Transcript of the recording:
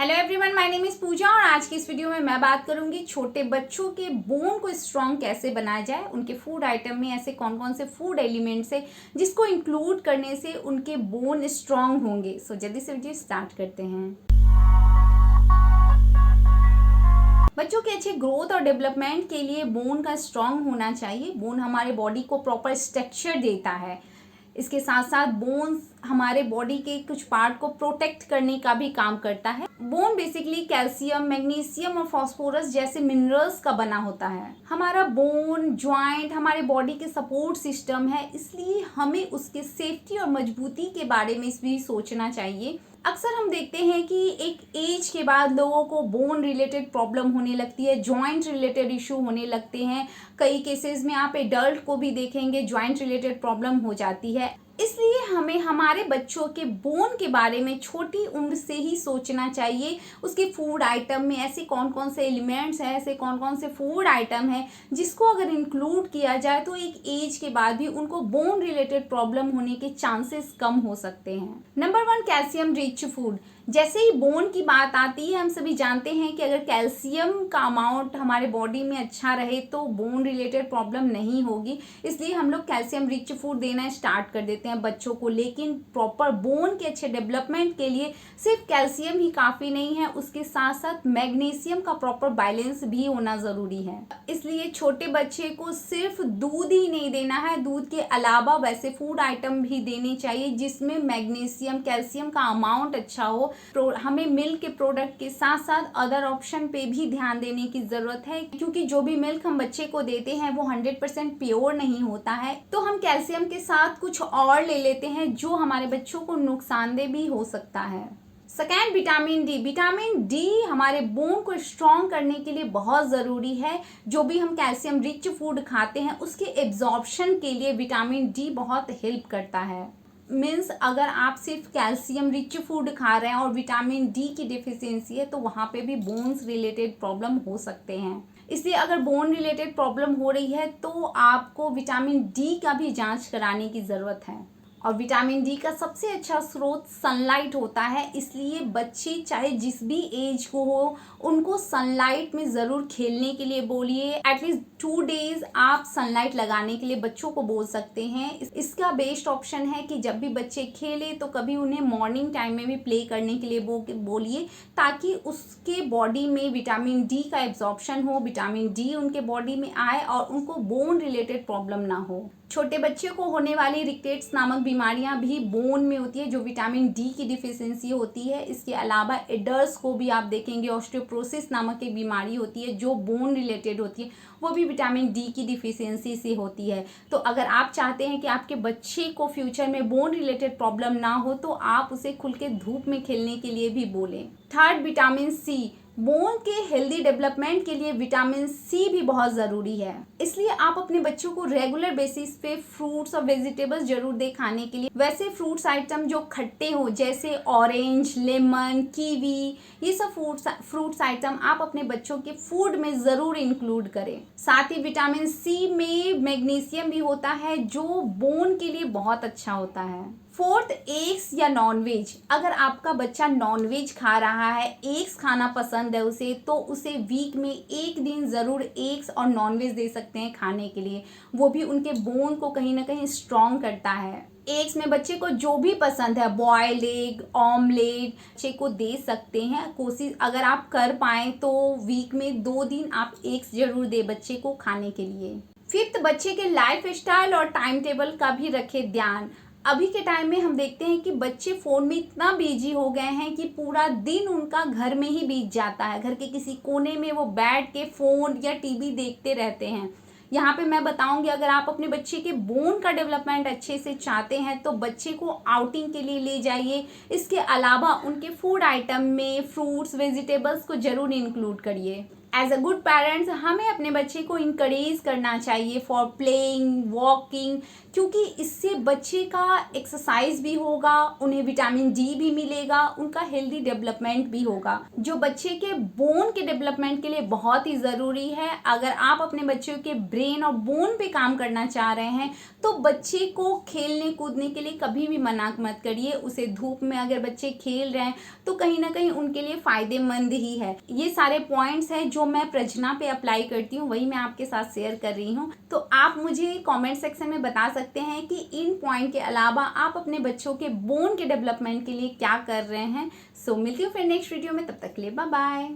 Hello everyone, my name is Pooja और आज की इस वीडियो में मैं बात करूंगी छोटे बच्चों के बोन को स्ट्रॉन्ग कैसे बनाया जाए। उनके फूड आइटम में ऐसे कौन कौन से फूड एलिमेंट्स है जिसको इंक्लूड करने से उनके बोन स्ट्रॉन्ग होंगे। सो जल्दी से वीडियो स्टार्ट करते हैं। बच्चों के अच्छे ग्रोथ और डेवलपमेंट के लिए बोन का स्ट्रॉन्ग होना चाहिए। बोन हमारे बॉडी को प्रॉपर स्ट्रक्चर देता है। इसके साथ साथ बोन्स हमारे बॉडी के कुछ पार्ट को प्रोटेक्ट करने का भी काम करता है। बोन बेसिकली कैल्शियम, मैग्नीशियम और फास्फोरस जैसे मिनरल्स का बना होता है। हमारा बोन ज्वाइंट हमारे बॉडी के सपोर्ट सिस्टम है, इसलिए हमें उसके सेफ्टी और मजबूती के बारे में भी सोचना चाहिए। अक्सर हम देखते हैं कि एक एज के बाद लोगों को बोन रिलेटेड प्रॉब्लम होने लगती है, जॉइंट रिलेटेड इशू होने लगते हैं। कई केसेस में आप एडल्ट को भी देखेंगे जॉइंट रिलेटेड प्रॉब्लम हो जाती है। इसलिए हमें हमारे बच्चों के बोन के बारे में छोटी उम्र से ही सोचना चाहिए। उसके फूड आइटम में ऐसे कौन कौन से एलिमेंट्स हैं, ऐसे कौन कौन से फूड आइटम हैं जिसको अगर इंक्लूड किया जाए तो एक एज के बाद भी उनको बोन रिलेटेड प्रॉब्लम होने के चांसेस कम हो सकते हैं। Number 1, calcium rich food. जैसे ही बोन की बात आती है, हम सभी जानते हैं कि अगर कैल्शियम का अमाउंट हमारे बॉडी में अच्छा रहे तो बोन रिलेटेड प्रॉब्लम नहीं होगी। इसलिए हम लोग कैल्शियम रिच फूड देना स्टार्ट कर देते हैं बच्चों को। लेकिन प्रॉपर बोन के अच्छे डेवलपमेंट के लिए सिर्फ कैल्शियम ही काफ़ी नहीं है, उसके साथ साथ मैग्नीशियम का प्रॉपर बैलेंस भी होना ज़रूरी है। इसलिए छोटे बच्चे को सिर्फ दूध ही नहीं देना है, दूध के अलावा वैसे फूड आइटम भी देने चाहिए जिसमें मैग्नीशियम, कैल्शियम का अमाउंट अच्छा हो। हमें मिल्क के प्रोडक्ट के साथ साथ अदर ऑप्शन पे भी ध्यान देने की जरूरत है, क्योंकि जो भी मिल्क हम बच्चे को देते हैं वो 100% प्योर नहीं होता है। तो हम कैल्शियम के साथ कुछ और ले लेते हैं जो हमारे बच्चों को नुकसानदेह भी हो सकता है। Second, vitamin D. Vitamin D हमारे बोन को स्ट्रॉन्ग करने के लिए बहुत ज़रूरी है। जो भी हम कैल्शियम रिच फूड खाते हैं उसके एब्जॉर्प्शन के लिए विटामिन डी बहुत हेल्प करता है। मीन्स अगर आप सिर्फ कैल्शियम रिच फूड खा रहे हैं और विटामिन डी की डिफिशियंसी है तो वहाँ पे भी बोन्स रिलेटेड प्रॉब्लम हो सकते हैं। इसलिए अगर बोन रिलेटेड प्रॉब्लम हो रही है तो आपको विटामिन डी का भी जांच कराने की ज़रूरत है। और विटामिन डी का सबसे अच्छा स्रोत सनलाइट होता है, इसलिए बच्चे चाहे जिस भी एज को हो उनको सनलाइट में ज़रूर खेलने के लिए बोलिए। एटलीस्ट 2 डेज आप सनलाइट लगाने के लिए बच्चों को बोल सकते हैं। इसका बेस्ट ऑप्शन है कि जब भी बच्चे खेले तो कभी उन्हें मॉर्निंग टाइम में भी प्ले करने के लिए बोलिए, ताकि उसके बॉडी में विटामिन डी का एब्जॉर्प्शन हो, विटामिन डी उनके बॉडी में आए और उनको बोन रिलेटेड प्रॉब्लम ना हो। छोटे बच्चे को होने वाली रिकेट्स नामक बीमारियां भी बोन में होती है, जो विटामिन डी की डिफिशियंसी होती है। इसके अलावा एडल्ट्स को भी आप देखेंगे ऑस्टियोपोरोसिस नामक एक बीमारी होती है जो बोन रिलेटेड होती है, वो भी विटामिन डी की डिफिशियंसी से होती है। तो अगर आप चाहते हैं कि आपके बच्चे को फ्यूचर में बोन रिलेटेड प्रॉब्लम ना हो तो आप उसे खुल के धूप में खेलने के लिए भी बोलें। Third, vitamin C. बोन के हेल्दी डेवलपमेंट के लिए विटामिन सी भी बहुत ज़रूरी है, इसलिए आप अपने बच्चों को रेगुलर बेसिस पे फ्रूट्स और वेजिटेबल्स जरूर दें खाने के लिए। वैसे फ्रूट्स आइटम जो खट्टे हो जैसे ऑरेंज, लेमन, कीवी, ये सब फ्रूट्स आइटम आप अपने बच्चों के फूड में ज़रूर इंक्लूड करें। साथ ही विटामिन सी में मैग्नीशियम भी होता है जो बोन के लिए बहुत अच्छा होता है। फोर्थ, एग्स या नॉनवेज। अगर आपका बच्चा नॉनवेज खा रहा है, एग्स खाना पसंद है उसे, तो उसे वीक में 1 दिन ज़रूर एग्स और नॉनवेज दे सकते हैं खाने के लिए। वो भी उनके बोन को कहीं ना कहीं स्ट्रॉन्ग करता है। एग्स में बच्चे को जो भी पसंद है, बॉयल्ड एग, ऑमलेट, बच्चे को दे सकते हैं। कोशिश अगर आप कर पाएँ तो वीक में 2 दिन आप एग्स जरूर दे बच्चे को खाने के लिए। फिफ्थ, बच्चे के लाइफ स्टाइल और टाइम टेबल का भी रखें ध्यान। अभी के टाइम में हम देखते हैं कि बच्चे फ़ोन में इतना बिजी हो गए हैं कि पूरा दिन उनका घर में ही बीत जाता है। घर के किसी कोने में वो बैठ के फ़ोन या टीवी देखते रहते हैं। यहाँ पे मैं बताऊंगी, अगर आप अपने बच्चे के बोन का डेवलपमेंट अच्छे से चाहते हैं तो बच्चे को आउटिंग के लिए ले जाइए। इसके अलावा उनके फूड आइटम में फ्रूट्स, वेजिटेबल्स को ज़रूर इंक्लूड करिए। एज अ गुड पेरेंट्स हमें अपने बच्चे को इंकरेज करना चाहिए फॉर प्लेइंग, वॉकिंग, क्योंकि इससे बच्चे का एक्सरसाइज भी होगा, उन्हें विटामिन डी भी मिलेगा, उनका हेल्दी डेवलपमेंट भी होगा, जो बच्चे के बोन के डेवलपमेंट के लिए बहुत ही ज़रूरी है। अगर आप अपने बच्चों के ब्रेन और बोन पे काम करना चाह रहे हैं तो बच्चे को खेलने कूदने के लिए कभी भी मना मत करिए। उसे धूप में अगर बच्चे खेल रहे हैं तो कहीं ना कहीं उनके लिए फ़ायदेमंद ही है। ये सारे पॉइंट्स हैं जो मैं प्रजना पे अप्लाई करती हूँ, वही मैं आपके साथ शेयर कर रही हूँ। तो आप मुझे कमेंट सेक्शन में बता सकते हैं कि इन पॉइंट के अलावा आप अपने बच्चों के बोन के डेवलपमेंट के लिए क्या कर रहे हैं। सो मिलती हूँ फिर नेक्स्ट वीडियो में, तब तक के लिए बाय बाय।